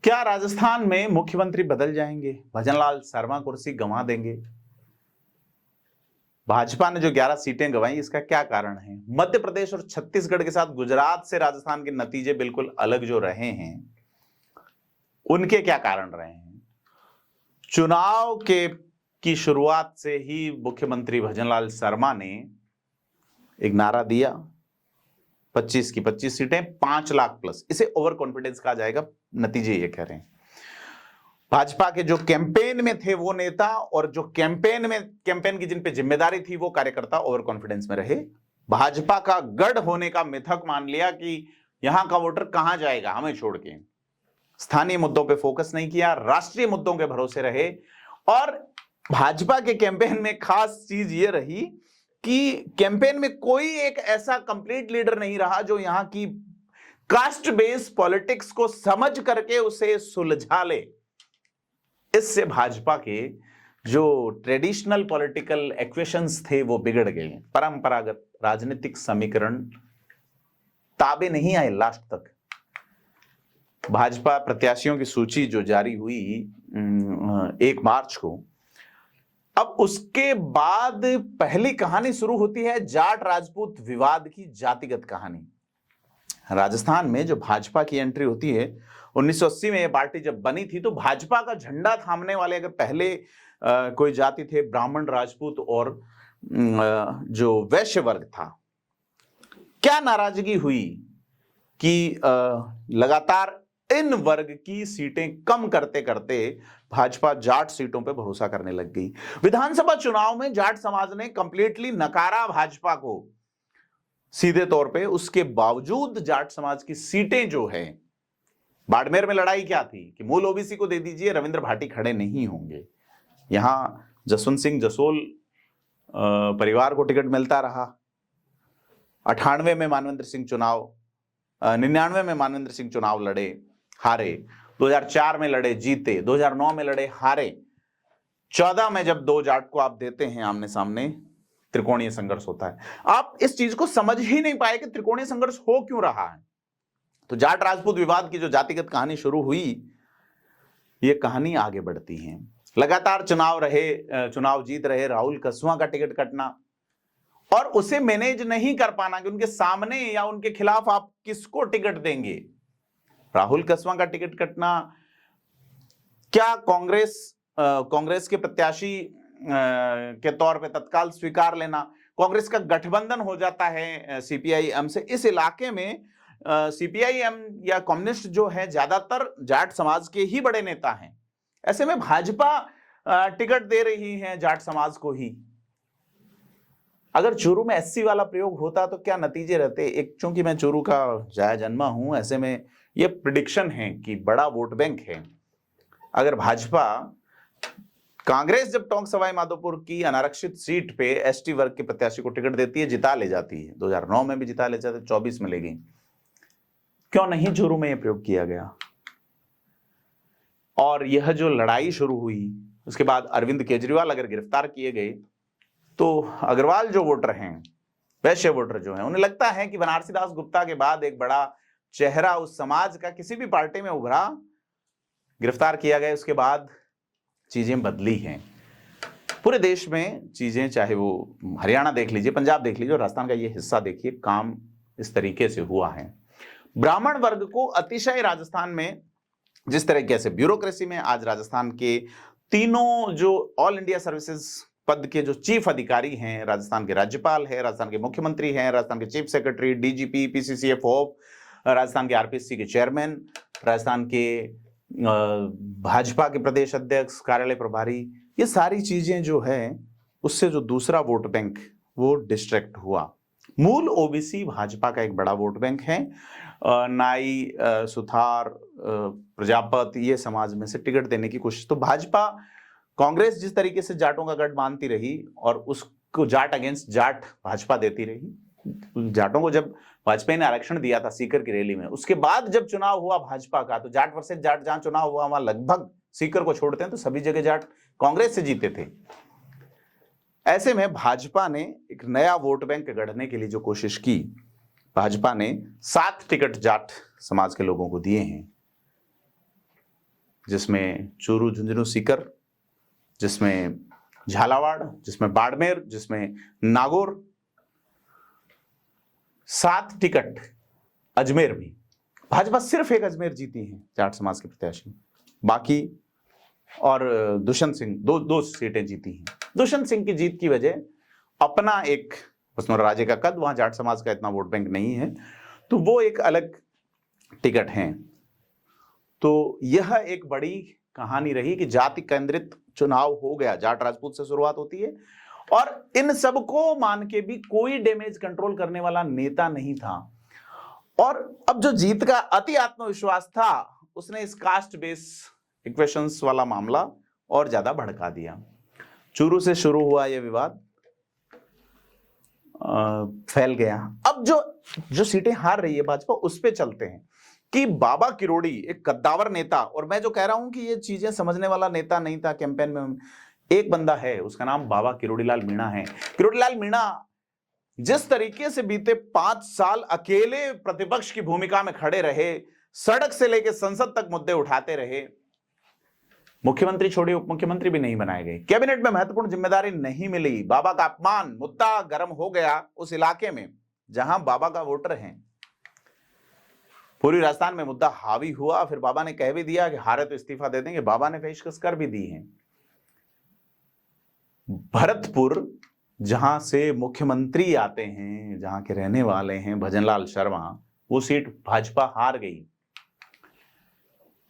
क्या राजस्थान में मुख्यमंत्री बदल जाएंगे? भजनलाल शर्मा कुर्सी गंवा देंगे? भाजपा ने जो 11 सीटें गंवाई, इसका क्या कारण है? मध्य प्रदेश और छत्तीसगढ़ के साथ गुजरात से राजस्थान के नतीजे बिल्कुल अलग जो रहे हैं, उनके क्या कारण रहे हैं? चुनाव की शुरुआत से ही मुख्यमंत्री भजनलाल शर्मा ने एक नारा दिया, 25 की 25 सीटें, 5 लाख प्लस। इसे ओवर कॉन्फिडेंस कहा जाएगा। नतीजे ये कह रहे हैं, भाजपा के जो कैंपेन में थे वो नेता और जो कैंपेन की जिन पे जिम्मेदारी थी वो कार्यकर्ता ओवर कॉन्फिडेंस में रहे। भाजपा का गढ़ होने का मिथक मान लिया कि यहां का वोटर कहां जाएगा हमें छोड़ के। स्थानीय मुद्दों पे फोकस नहीं किया, राष्ट्रीय मुद्दों के भरोसे रहे। और भाजपा के कैंपेन में खास चीज ये रही कि कैंपेन में कोई एक ऐसा कंप्लीट लीडर नहीं रहा जो यहां की कास्ट बेस्ड पॉलिटिक्स को समझ करके उसे सुलझा ले। इससे भाजपा के जो ट्रेडिशनल पॉलिटिकल इक्वेशंस थे वो बिगड़ गए। परंपरागत राजनीतिक समीकरण ताबे नहीं आए लास्ट तक। भाजपा प्रत्याशियों की सूची जो जारी हुई 1 मार्च को, अब उसके बाद पहली कहानी शुरू होती है जाट राजपूत विवाद की, जातिगत कहानी। राजस्थान में जो भाजपा की एंट्री होती है, 1980 में यह पार्टी जब बनी थी तो भाजपा का झंडा थामने वाले अगर पहले कोई जाति थे ब्राह्मण, राजपूत और जो वैश्य वर्ग था। क्या नाराजगी हुई कि लगातार इन वर्ग की सीटें कम करते करते भाजपा जाट सीटों पे भरोसा करने लग गई। विधानसभा चुनाव में जाट समाज ने कंप्लीटली नकारा भाजपा को सीधे तौर पे। उसके बावजूद जाट समाज की सीटें जो है, बाड़मेर में लड़ाई क्या थी कि मूल ओबीसी को दे दीजिए, रविंद्र भाटी खड़े नहीं होंगे। यहां जसवंत सिंह जसोल परिवार को टिकट मिलता रहा। 98 में मानवेंद्र सिंह चुनाव 99 में मानवेंद्र सिंह चुनाव लड़े, हारे। 2004 में लड़े, जीते। 2009 में लड़े, हारे। 14 में जब 2 जाट को आप देते हैं आमने सामने, त्रिकोणीय संघर्ष होता है। आप इस चीज को समझ ही नहीं पाए कि त्रिकोणीय संघर्ष हो क्यों रहा है। तो जाट राजपूत विवाद की जो जातिगत कहानी शुरू हुई, ये कहानी आगे बढ़ती है। लगातार चुनाव जीत रहे राहुल कसवा का टिकट कटना और उसे मैनेज नहीं कर पाना कि उनके सामने या उनके खिलाफ आप किसको टिकट देंगे। राहुल कसवा का टिकट कटना, क्या कांग्रेस के प्रत्याशी के तौर पे तत्काल स्वीकार लेना। कांग्रेस का गठबंधन हो जाता है सीपीआई-एम से। इस इलाके में सीपीआई-एम या कम्युनिस्ट जो है ज्यादातर जाट समाज के ही बड़े नेता हैं। ऐसे में भाजपा टिकट दे रही है जाट समाज को ही। अगर चूरू में एससी वाला प्रयोग होता तो क्या नतीजे रहते? एक, चूंकि मैं चूरू का जाया जन्मा हूं, ऐसे में यह प्रिडिक्शन है कि बड़ा वोट बैंक है। अगर भाजपा, कांग्रेस जब टोंक सवाई माधोपुर की अनारक्षित सीट पे एसटी वर्ग के प्रत्याशी को टिकट देती है, जिता ले जाती है। 2009 में भी जिता ले जाते, 24 में ले गई। क्यों नहीं चूरू में यह प्रयोग किया गया? और यह जो लड़ाई शुरू हुई, उसके बाद अरविंद केजरीवाल अगर गिरफ्तार किए गए तो अग्रवाल जो वोटर हैं, वैश्य वोटर जो हैं, उन्हें लगता है कि बनारसी दास गुप्ता के बाद एक बड़ा चेहरा उस समाज का किसी भी पार्टी में उभरा, गिरफ्तार किया गया। उसके बाद चीजें बदली हैं पूरे देश में। चीजें, चाहे वो हरियाणा देख लीजिए, पंजाब देख लीजिए, राजस्थान का ये हिस्सा देखिए, काम इस तरीके से हुआ है। ब्राह्मण वर्ग को अतिशय राजस्थान में जिस तरीके से ब्यूरोक्रेसी में आज राजस्थान के तीनों जो ऑल इंडिया सर्विसेज पद के जो चीफ अधिकारी हैं, राजस्थान के राज्यपाल है, राजस्थान के मुख्यमंत्री हैं, राजस्थान के chief secretary, DGP, PCCF hope, Rajasthan के आरपीएससी के चेयरमैन, राजस्थान के भाजपा के प्रदेश अध्यक्ष, कार्यालय प्रभारी, ये सारी चीजें जो है उससे जो दूसरा वोट बैंक वो डिस्ट्रैक्ट हुआ। मूल ओबीसी भाजपा का एक बड़ा वोट बैंक है। नाई, सुथार, प्रजापत, ये समाज में से टिकट देने की कोशिश। तो भाजपा, कांग्रेस जिस तरीके से जाटों का गढ़ मानती रही और उसको जाट अगेंस्ट जाट भाजपा देती रही। जाटों को जब वाजपेयी ने आरक्षण दिया था सीकर की रैली में, उसके बाद जब चुनाव हुआ भाजपा का, तो जाट वर्सेस जाट जहां चुनाव हुआ वहां लगभग, सीकर को छोड़ते हैं तो सभी जगह जाट कांग्रेस से जीते थे। ऐसे में भाजपा ने एक नया वोट बैंक गढ़ने के लिए जो कोशिश की, भाजपा ने 7 टिकट जाट समाज के लोगों को दिए हैं। जिसमें चूरू, झुंझुनू, सीकर, जिसमें झालावाड़, जिसमें बाड़मेर, जिसमें नागौर, 7 टिकट अजमेर भी। भाजपा सिर्फ एक अजमेर जीती है जाट समाज के प्रत्याशी, बाकी और दुष्यंत सिंह दो सीटें जीती हैं। दुष्यंत सिंह की जीत की वजह अपना एक वसुंधरा राजे का कद, वहां जाट समाज का इतना वोट बैंक नहीं है, तो वो एक अलग टिकट हैं। तो यह एक बड़ी कहानी रही कि जाति केंद्रित चुनाव हो गया, जाट राजपूत से शुरुआत होती है, और इन सबको मान के भी कोई डैमेज कंट्रोल करने वाला नेता नहीं था। और अब जो जीत का अति आत्मविश्वास था, उसने इस कास्ट बेस इक्वेशंस वाला मामला और ज्यादा भड़का दिया। चूरू से शुरू हुआ यह विवाद, फैल गया। अब जो सीटें हार रही है भाजपा, उस पे चलते हैं कि बाबा किरोड़ी एक कद्दावर नेता, और मैं जो कह रहा हूं कि ये चीजें समझने वाला नेता नहीं था कैंपेन में, एक बंदा है, उसका नाम बाबा किरोड़ीलाल मीणा है। किरोड़ीलाल मीणा जिस तरीके से बीते 5 साल अकेले प्रतिपक्ष की भूमिका में खड़े रहे, सड़क से लेकर संसद तक मुद्दे उठाते रहे, मुख्यमंत्री छोड़िए उप मुख्यमंत्री भी नहीं बनाए गए, कैबिनेट में महत्वपूर्ण जिम्मेदारी नहीं मिली, बाबा का अपमान, मुद्दा गर्म हो गया उस इलाके में जहां बाबा का वोटर है। पूरी राजस्थान में मुद्दा हावी हुआ, फिर बाबा ने कह भी दिया कि हारे तो इस्तीफा दे देंगे, बाबा ने पेशकश कर भी दी है। भरतपुर जहां से मुख्यमंत्री आते हैं, जहां के रहने वाले हैं भजनलाल शर्मा, वो सीट भाजपा हार गई।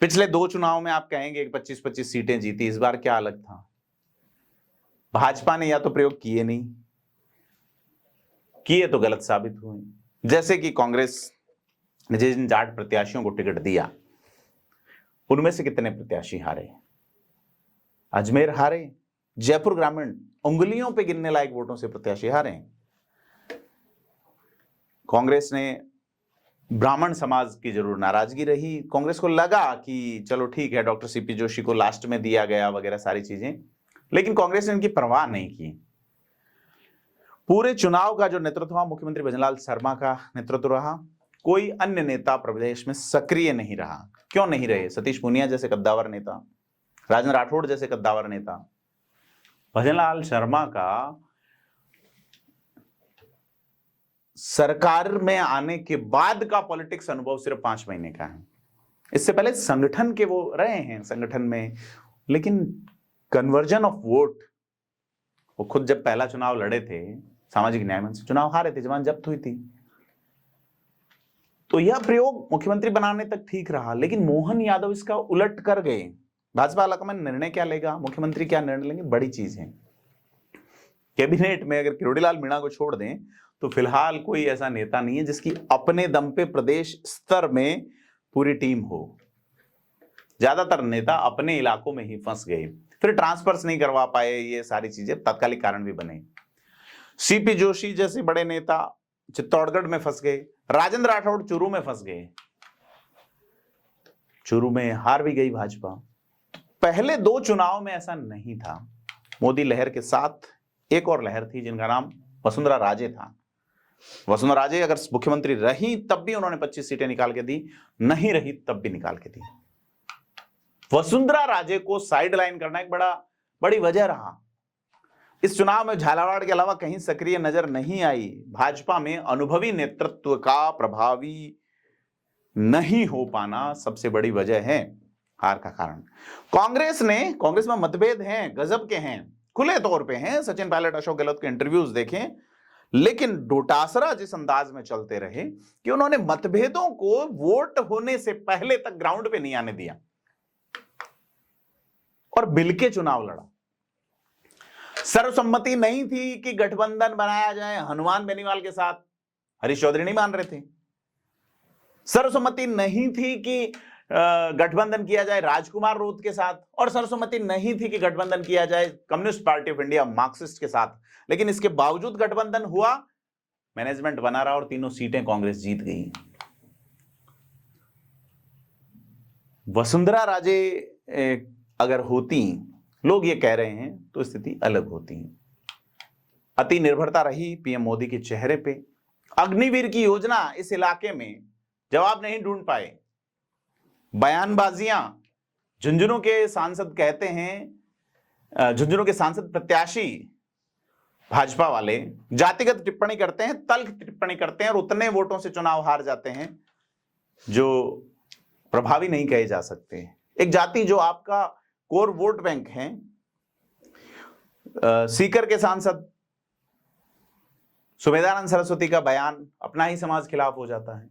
पिछले 2 चुनाव में आप कहेंगे 25-25 सीटें जीती, इस बार क्या अलग था? भाजपा ने या तो प्रयोग किए नहीं, किए तो गलत साबित हुए। जैसे कि कांग्रेस ने जिन जाट प्रत्याशियों को टिकट दिया, उनमें से कितने प्रत्याशी हारे? अजमेर हारे, जयपुर ग्रामीण उंगलियों पे गिनने लायक वोटों से प्रत्याशी हारे। कांग्रेस ने ब्राह्मण समाज की जरूर नाराजगी रही, कांग्रेस को लगा कि चलो ठीक है डॉक्टर सीपी जोशी को लास्ट में दिया गया वगैरह सारी चीजें, लेकिन कांग्रेस ने इनकी परवाह नहीं की। पूरे चुनाव का जो नेतृत्व हुआ मुख्यमंत्री भजनलाल शर्मा का नेतृत्व रहा, कोई अन्य नेता प्रदेश में सक्रिय नहीं रहा। क्यों नहीं रहे? सतीश पूनिया जैसे कद्दावर नेता, राजेंद्र राठौड़ जैसे कद्दावर नेता, भजनलाल शर्मा का सरकार में आने के बाद का पॉलिटिक्स अनुभव सिर्फ 5 महीने का है। इससे पहले संगठन के वो रहे हैं संगठन में, लेकिन कन्वर्जन ऑफ वोट, वो खुद जब पहला चुनाव लड़े थे सामाजिक न्याय मंच, चुनाव हारे थे, जमानत जब्त हुई थी, तो यह प्रयोग मुख्यमंत्री बनाने तक ठीक रहा, लेकिन मोहन यादव इसका उलट कर गए। भाजपा हाईकमान निर्णय क्या लेगा, मुख्यमंत्री क्या निर्णय लेंगे, बड़ी चीज है। कैबिनेट में अगर किरोड़ीलाल मीणा को छोड़ दें तो फिलहाल कोई ऐसा नेता नहीं है जिसकी अपने दम पे प्रदेश स्तर में पूरी टीम हो। ज्यादातर नेता अपने इलाकों में ही फंस गए, फिर ट्रांसफर्स नहीं करवा पाए, ये सारी चीजें तात्कालिक कारण भी बने। सीपी जोशी जैसे बड़े नेता चित्तौड़गढ़ में फंस गए, राजेंद्र राठौड़ चूरू में फंस गए, चूरू में हार भी गई भाजपा। पहले 2 चुनाव में ऐसा नहीं था। मोदी लहर के साथ एक और लहर थी जिनका नाम वसुंधरा राजे था। वसुंधरा राजे अगर मुख्यमंत्री रही तब भी उन्होंने 25 सीटें निकाल के दी, नहीं रही तब भी निकाल के दी। वसुंधरा राजे को साइड लाइन करना एक बड़ी वजह रहा। इस चुनाव में झालावाड़ के अलावा कहीं सक्रिय नजर नहीं आई। भाजपा में अनुभवी नेतृत्व का प्रभावी नहीं हो पाना सबसे बड़ी वजह है हार का कारण। कांग्रेस में मतभेद हैं, गजब के हैं, खुले तौर पे हैं। सचिन पायलट, अशोक गहलोत के इंटरव्यूज देखें, लेकिन डोटासरा जिस अंदाज में चलते रहे कि उन्होंने मतभेदों को वोट होने से पहले तक ग्राउंड पे नहीं आने दिया और बिल के चुनाव लड़ा। सर्वसम्मति नहीं थी कि गठबंधन बनाया जाए हनुमान बेनीवाल के साथ, हरीश चौधरी नहीं मान रहे थे। सर्वसम्मति नहीं थी कि गठबंधन किया जाए राजकुमार रूत के साथ, और सर्वसम्मति नहीं थी कि गठबंधन किया जाए communist party of India Marxist के साथ। लेकिन इसके बावजूद गठबंधन हुआ, मैनेजमेंट बना रहा और 3 सीटें कांग्रेस जीत गई। वसुंधरा राजे अगर होती, लोग ये कह रहे हैं, तो स्थिति अलग होती। अति निर्भरता रही पीएम मोदी के चेहरे पे। अग्निवीर की योजना इस इलाके में जवाब नहीं ढूंढ पाए। बयानबाजियां झुंझुनू के सांसद कहते हैं, झुंझुनू के सांसद प्रत्याशी भाजपा वाले जातिगत टिप्पणी करते हैं, तल्ख टिप्पणी करते हैं और उतने वोटों से चुनाव हार जाते हैं जो प्रभावी नहीं कहे जा सकते। एक जाति जो आपका कोर वोट बैंक है, सीकर के सांसद सुमेधानंद सरस्वती का बयान अपना ही समाज खिलाफ हो जाता है।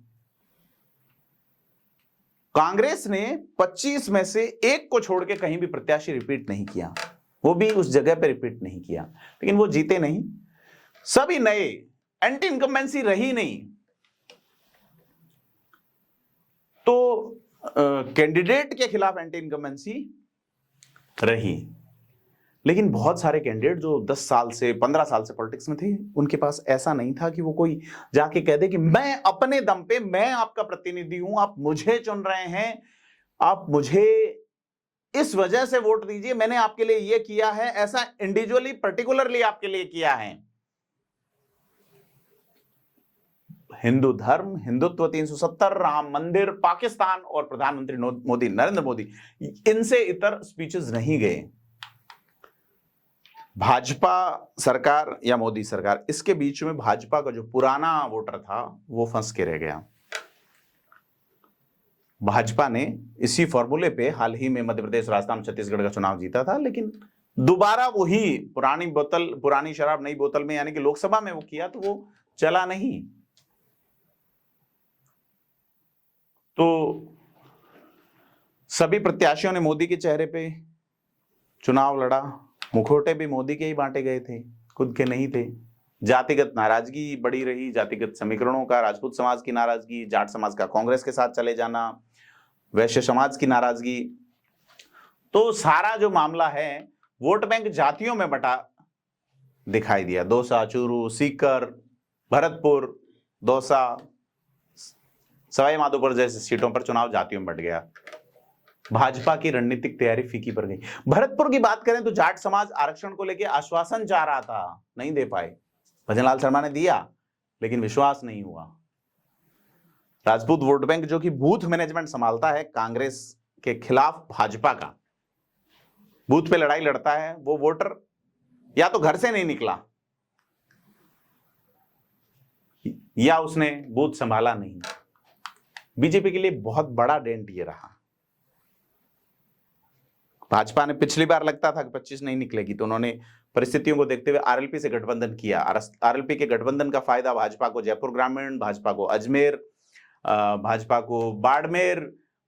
कांग्रेस ने 25 में से एक को छोड़ के कहीं भी प्रत्याशी रिपीट नहीं किया, वो भी उस जगह पे रिपीट नहीं किया, लेकिन वो जीते नहीं, सभी नए, एंटी इनकम्बेंसी रही नहीं। तो कैंडिडेट के खिलाफ एंटी इनकम्बेंसी रही, लेकिन बहुत सारे कैंडिडेट जो 10 साल से 15 साल से पॉलिटिक्स में थे, उनके पास ऐसा नहीं था कि वो कोई जाके कह दे कि मैं अपने दम पे, मैं आपका प्रतिनिधि हूं, आप मुझे चुन रहे हैं, आप मुझे इस वजह से वोट दीजिए, मैंने आपके लिए ये किया है, ऐसा इंडिविजुअली पर्टिकुलरली आपके लिए किया है। हिंदू धर्म, हिंदुत्व 370, राम मंदिर, पाकिस्तान और प्रधानमंत्री मोदी, नरेंद्र मोदी, इनसे इतर स्पीचेस नहीं गए। भाजपा सरकार या मोदी सरकार, इसके बीच में भाजपा का जो पुराना वोटर था वो फंस के रह गया। भाजपा ने इसी फॉर्मूले पे हाल ही में मध्य प्रदेश, राजस्थान, छत्तीसगढ़ का चुनाव जीता था, लेकिन दोबारा वही पुरानी बोतल, पुरानी शराब नई बोतल में, यानी कि लोकसभा में वो किया तो वो चला नहीं। तो सभी प्रत्याशियों ने मोदी के चेहरे पे चुनाव लड़ा, मुखौटे भी मोदी के ही बांटे गए थे, खुद के नहीं थे। जातिगत नाराजगी बढ़ी रही, जातिगत समीकरणों का, राजपूत समाज की नाराजगी, जाट समाज का कांग्रेस के साथ चले जाना, वैश्य समाज की नाराजगी। तो सारा जो मामला है वोट बैंक जातियों में बटा दिखाई दिया। दौसा, चूरू, सीकर, भरतपुर, दौसा, सवाई माधोपुर जैसे सीटों पर चुनाव जातियों में बट गया। भाजपा की रणनीतिक तैयारी फीकी पड़ गई। भरतपुर की बात करें तो जाट समाज आरक्षण को लेकर आश्वासन चाह रहा था, नहीं दे पाए। भजनलाल शर्मा ने दिया, लेकिन विश्वास नहीं हुआ। राजपूत वोट बैंक जो कि बूथ मैनेजमेंट संभालता है कांग्रेस के खिलाफ भाजपा का, बूथ पे लड़ाई लड़ता है, वो वोटर या तो घर से नहीं निकला या उसने बूथ संभाला नहीं। बीजेपी के लिए बहुत बड़ा डेंट ये रहा। भाजपा ने पिछली बार लगता था कि 25 नहीं निकलेगी, तो उन्होंने परिस्थितियों को देखते हुए आरएलपी से गठबंधन किया। आरएलपी के गठबंधन का फायदा भाजपा को जयपुर ग्रामीण, भाजपा को अजमेर, भाजपा को बाड़मेर,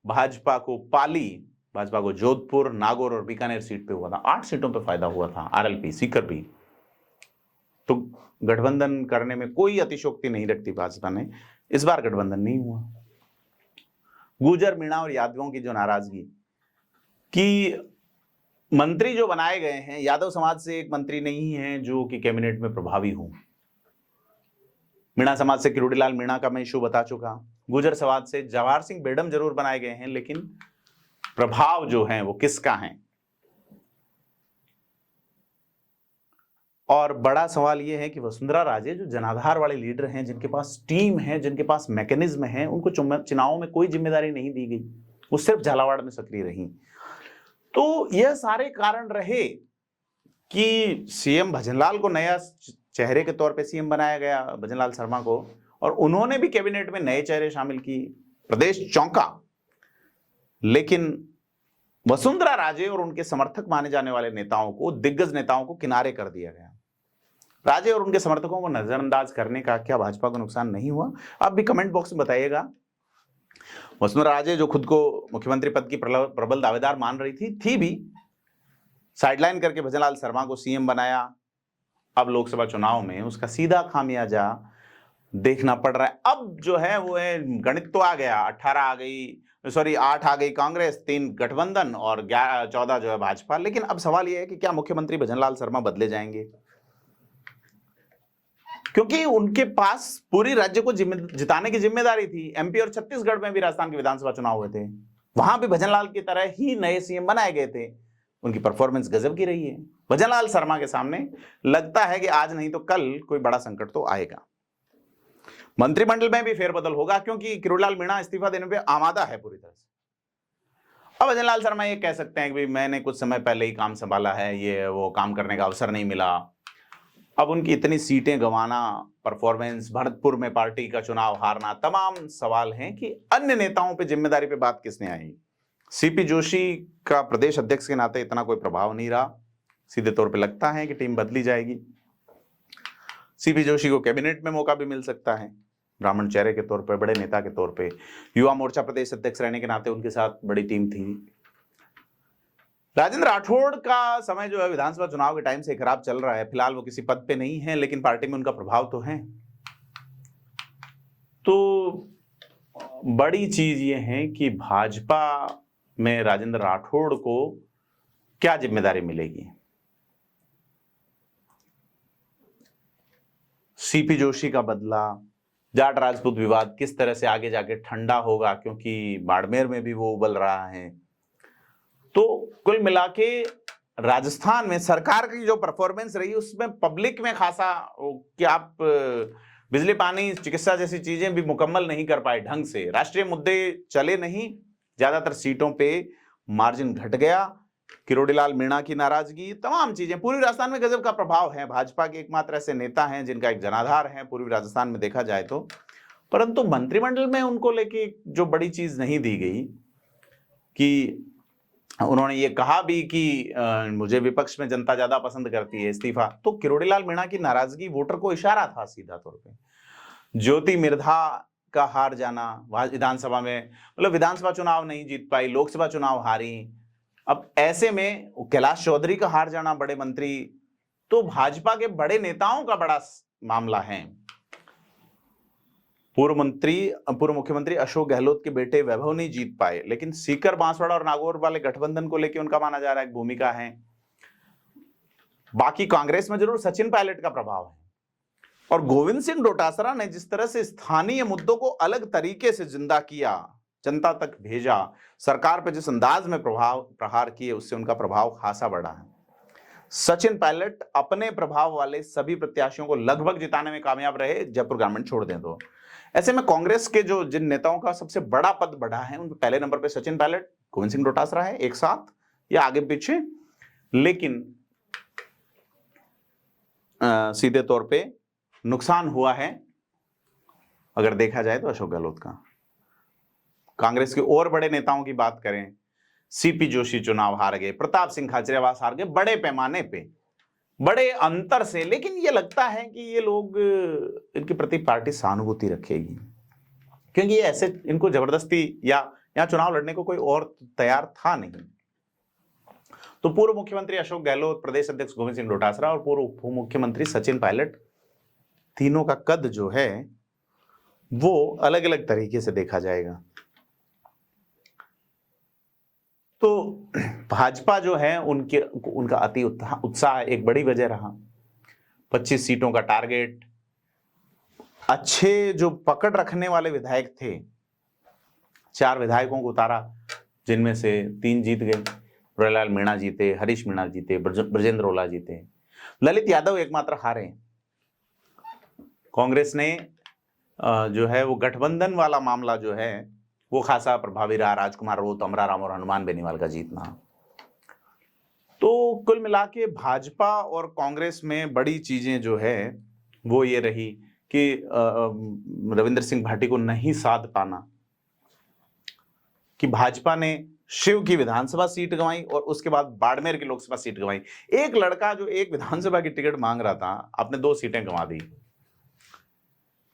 भाजपा को पाली, भाजपा को जोधपुर, नागौर और बीकानेर सीट पे हुआ था। 8 सीटों पे फायदा हुआ था आरएलपी, सीकर भी। तो गठबंधन करने में कोई अतिशोक्ति नहीं रखती भाजपा ने। इस बार गठबंधन नहीं हुआ। गुर्जर, मीणा और यादवों की जो नाराजगी कि मंत्री जो बनाए गए हैं, यादव समाज से एक मंत्री नहीं है जो कि कैबिनेट में प्रभावी हो। मीणा समाज से किरोड़ीलाल मीणा का मैं इशू बता चुका। गुर्जर समाज से जवाहर सिंह बेडम जरूर बनाए गए हैं, लेकिन प्रभाव जो है वो किसका है। और बड़ा सवाल यह है कि वसुंधरा राजे जो जनाधार वाले लीडर हैं, जिनके पास टीम है, जिनके पास मैकेनिज्म है, उनको चुनावों में कोई जिम्मेदारी नहीं दी गई, वो सिर्फ झालावाड़ में सक्रिय रही। तो यह सारे कारण रहे कि सीएम भजनलाल को नया चेहरे के तौर पे सीएम बनाया गया, भजनलाल शर्मा को, और उन्होंने भी कैबिनेट में नए चेहरे शामिल की। प्रदेश चौंका, लेकिन वसुंधरा राजे और उनके समर्थक माने जाने वाले नेताओं को, दिग्गज नेताओं को किनारे कर दिया गया। राजे और उनके समर्थकों को नजरअंदाज करने का क्या भाजपा को नुकसान नहीं हुआ? आप भी कमेंट बॉक्स में बताइएगा। वसुंधरा राजे जो खुद को मुख्यमंत्री पद की प्रबल दावेदार मान रही थी भी, साइडलाइन करके भजनलाल शर्मा को सीएम बनाया। अब लोकसभा चुनाव में उसका सीधा खामियाजा देखना पड़ रहा है। अब जो है वो है, गणित तो आ गया, 8 आ गई कांग्रेस, 3 गठबंधन और 14 जो है भाजपा। लेकिन अब सवाल यह है कि क्या मुख्यमंत्री भजनलाल शर्मा बदले जाएंगे? क्योंकि उनके पास पूरी राज्य को जिताने की जिम्मेदारी थी। एमपी और छत्तीसगढ़ में भी, राजस्थान के विधानसभा चुनाव हुए थे, वहां भी भजनलाल की तरह ही नए सीएम बनाए गए थे। उनकी परफॉर्मेंस गजब की रही है। भजनलाल शर्मा के सामने लगता है कि आज नहीं तो कल कोई बड़ा संकट तो आएगा। मंत्रिमंडल में भी फेरबदल होगा, क्योंकि किरोड़ीलाल मीणा इस्तीफा देने पे आमादा है पूरी तरह से। अब अजय लाल शर्मा ये कह सकते हैं कि भाई मैंने कुछ समय पहले ही काम संभाला है, ये वो काम करने का अवसर नहीं मिला। अब उनकी इतनी सीटें गंवाना, परफॉर्मेंस, भरतपुर में पार्टी का चुनाव हारना, तमाम सवाल हैं कि अन्य नेताओं पे जिम्मेदारी पे बात किसने आई। सीपी जोशी का प्रदेश अध्यक्ष के नाते इतना कोई प्रभाव नहीं रहा, सीधे तौर पे लगता है कि टीम बदली जाएगी। सीपी जोशी को कैबिनेट में मौका भी मिल सकता है, ब्राह्मण चेहरे के तौर पर, बड़े नेता के तौर पे, युवा मोर्चा प्रदेश अध्यक्ष रहने के नाते उनके साथ बड़ी टीम थी। राजेंद्र राठौड़ का समय जो है विधानसभा चुनाव के टाइम से खराब चल रहा है। फिलहाल वो किसी पद पे नहीं है, लेकिन पार्टी में उनका प्रभाव तो है। तो बड़ी चीज ये है कि भाजपा में राजेंद्र राठौड़ को क्या जिम्मेदारी मिलेगी। सीपी जोशी का बदला, जाट राजपूत विवाद किस तरह से आगे जाके ठंडा होगा, क्योंकि बाड़मेर में भी वो उबल रहा है। तो कुल मिला के राजस्थान में सरकार की जो परफॉर्मेंस रही उसमें पब्लिक में खासा कि आप बिजली, पानी, चिकित्सा जैसी चीजें भी मुकम्मल नहीं कर पाए ढंग से, राष्ट्रीय मुद्दे चले नहीं, ज्यादातर सीटों पे मार्जिन घट गया, किरोड़ीलाल मीणा की नाराजगी, तमाम चीजें। पूर्वी राजस्थान में गजब का प्रभाव है, भाजपा के एकमात्र ऐसे नेता हैं जिनका एक जनाधार है पूर्वी राजस्थान में देखा जाए तो, परंतु मंत्रिमंडल में उनको लेके जो बड़ी चीज नहीं दी गई कि उन्होंने ये कहा भी कि मुझे विपक्ष में जनता ज्यादा पसंद करती है, इस्तीफा। तो किरोड़ीलाल मीणा की नाराजगी वोटर को इशारा था सीधा तौर पे। ज्योति मिर्धा का हार जाना विधानसभा में, मतलब विधानसभा चुनाव नहीं जीत पाई, लोकसभा चुनाव हारी। अब ऐसे में कैलाश चौधरी का हार जाना, बड़े मंत्री, तो भाजपा के बड़े नेताओं का बड़ा मामला है। पूर्व मुख्यमंत्री अशोक गहलोत के बेटे वैभव नहीं जीत पाए, लेकिन सीकर, बांसवाड़ा और नागौर वाले गठबंधन को लेकर उनका माना जा रहा है भूमिका है। बाकी कांग्रेस में जरूर सचिन पायलट का प्रभाव है। और गोविंद सिंह डोटासरा ने जिस तरह से स्थानीय मुद्दों को अलग तरीके से जिंदा किया, जनता तक भेजा, सरकार पर जिस अंदाज में प्रहार किए, उससे उनका प्रभाव खासा बढ़ा है। सचिन पायलट अपने प्रभाव वाले सभी प्रत्याशियों को लगभग जिताने में कामयाब रहे, जयपुर ग्रामीण छोड़ दें तो। ऐसे में कांग्रेस के जो जिन नेताओं का सबसे बड़ा पद बढ़ा है, उनके पहले नंबर पे सचिन पायलट, गोविंद सिंह डोटासरा है, एक साथ या आगे पीछे, लेकिन सीधे तौर पे नुकसान हुआ है अगर देखा जाए तो अशोक गहलोत का। कांग्रेस के और बड़े नेताओं की बात करें, सीपी जोशी चुनाव हार गए, प्रताप सिंह खाचरियावास हार गए, बड़े पैमाने पे, बड़े अंतर से, लेकिन ये लगता है कि ये लोग, इनके प्रति पार्टी सहानुभूति रखेगी, क्योंकि ये ऐसे इनको जबरदस्ती या यहाँ चुनाव लड़ने को कोई और तैयार था नहीं। तो पूर्व मुख्यमंत्री अशोक गहलोत, प्रदेश अध्यक्ष गोविंद सिंह डोटासरा और पूर्व उप मुख्यमंत्री सचिन पायलट, तीनों का कद जो है वो अलग अलग तरीके से देखा जाएगा। तो भाजपा जो है उनका अति उत्साह एक बड़ी वजह रहा। 25 सीटों का टारगेट, अच्छे जो पकड़ रखने वाले विधायक थे, 4 विधायकों को उतारा, जिनमें से 3 जीत गए। किरोड़ीलाल मीणा जीते, हरीश मीणा जीते, ब्रजेंद्र ओला जीते, ललित यादव एकमात्र हारे। कांग्रेस ने जो है वो गठबंधन वाला मामला जो है वो खासा प्रभावी रहा, राजकुमार रोत, अमराराम और हनुमान बेनीवाल का जीतना। तो कुल मिला के भाजपा और कांग्रेस में बड़ी चीजें जो है वो ये रही कि रविंद्र सिंह भाटी को नहीं साध पाना, कि भाजपा ने शिव की विधानसभा सीट गंवाई और उसके बाद बाड़मेर की लोकसभा सीट गंवाई। एक लड़का जो एक विधानसभा की टिकट मांग रहा था, आपने 2 सीटें गंवा दी।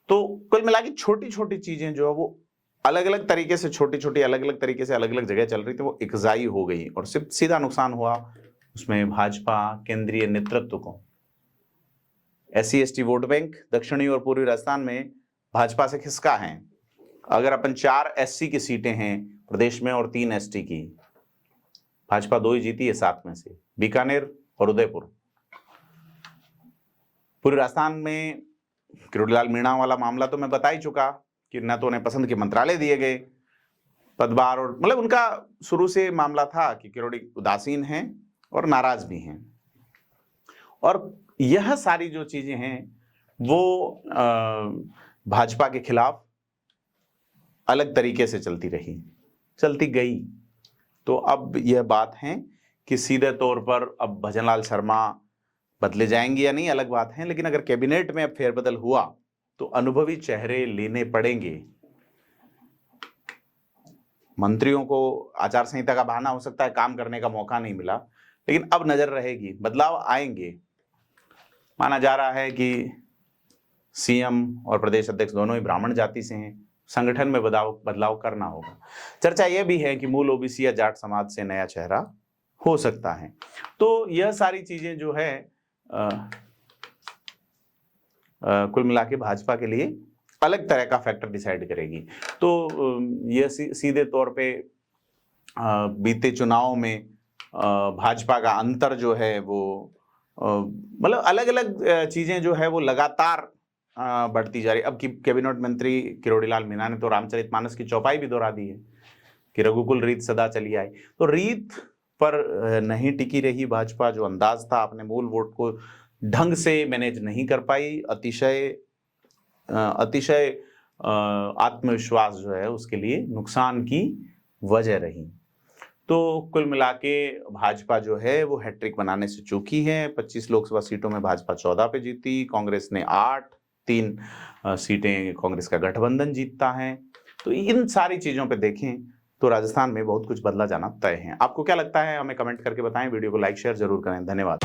तो कुल मिला के छोटी छोटी चीजें जो है वो अलग अलग तरीके से, छोटी छोटी अलग अलग तरीके से अलग अलग जगह चल रही थी, वो इकजाई हो गई और सिर्फ सीधा नुकसान हुआ उसमें भाजपा केंद्रीय नेतृत्व को। SC/ST वोट बैंक दक्षिणी और पूर्वी राजस्थान में भाजपा से खिसका है। अगर अपन 4 SC की सीटें हैं प्रदेश में और 3 ST की, भाजपा 2 ही जीती है 7 में से, बीकानेर और उदयपुर। पूर्वी राजस्थान में किरोड़ीलाल मीणा वाला मामला तो मैं बता ही चुका कि न तो उन्हें पसंद के मंत्रालय दिए गए, पदभार, और मतलब उनका शुरू से मामला था कि किरोड़ी उदासीन हैं और नाराज भी हैं। और यह सारी जो चीजें हैं वो भाजपा के खिलाफ अलग तरीके से चलती रही, चलती गई। तो अब यह बात है कि सीधे तौर पर अब भजनलाल शर्मा बदले जाएंगे या नहीं अलग बात है, लेकिन अगर कैबिनेट में अब फेरबदल हुआ तो अनुभवी चेहरे लेने पड़ेंगे। मंत्रियों को आचार संहिता का बहाना हो सकता है, काम करने का मौका नहीं मिला, लेकिन अब नजर रहेगी, बदलाव आएंगे। माना जा रहा है कि सीएम और प्रदेश अध्यक्ष दोनों ही ब्राह्मण जाति से हैं, संगठन में बदलाव करना होगा। चर्चा यह भी है कि मूल ओबीसी या जाट समाज से नया चेहरा हो सकता है। तो यह सारी चीजें जो है कुल मिला के भाजपा के लिए अलग तरह का फैक्टर डिसाइड करेगी। तो यह सीधे तौर पे बीते चुनाव में भाजपा का अंतर जो है वो मतलब अलग अलग चीजें जो है वो लगातार बढ़ती जा रही। अब की कैबिनेट मंत्री किरोड़ीलाल मीणा ने तो रामचरितमानस की चौपाई भी दोहरा दी है कि रघुकुल रीत सदा चली आई। तो रीत पर नहीं टिकी रही भाजपा, जो अंदाज था अपने मूल वोट को ढंग से मैनेज नहीं कर पाई, अतिशय आत्मविश्वास जो है उसके लिए नुकसान की वजह रही। तो कुल मिला के भाजपा जो है वो हैट्रिक बनाने से चूकी है। 25 लोकसभा सीटों में भाजपा 14 पे जीती, कांग्रेस ने 8, 3 सीटें कांग्रेस का गठबंधन जीतता है। तो इन सारी चीजों पे देखें तो राजस्थान में बहुत कुछ बदला जाना तय है। आपको क्या लगता है हमें कमेंट करके बताएं। वीडियो को लाइक शेयर जरूर करें। धन्यवाद।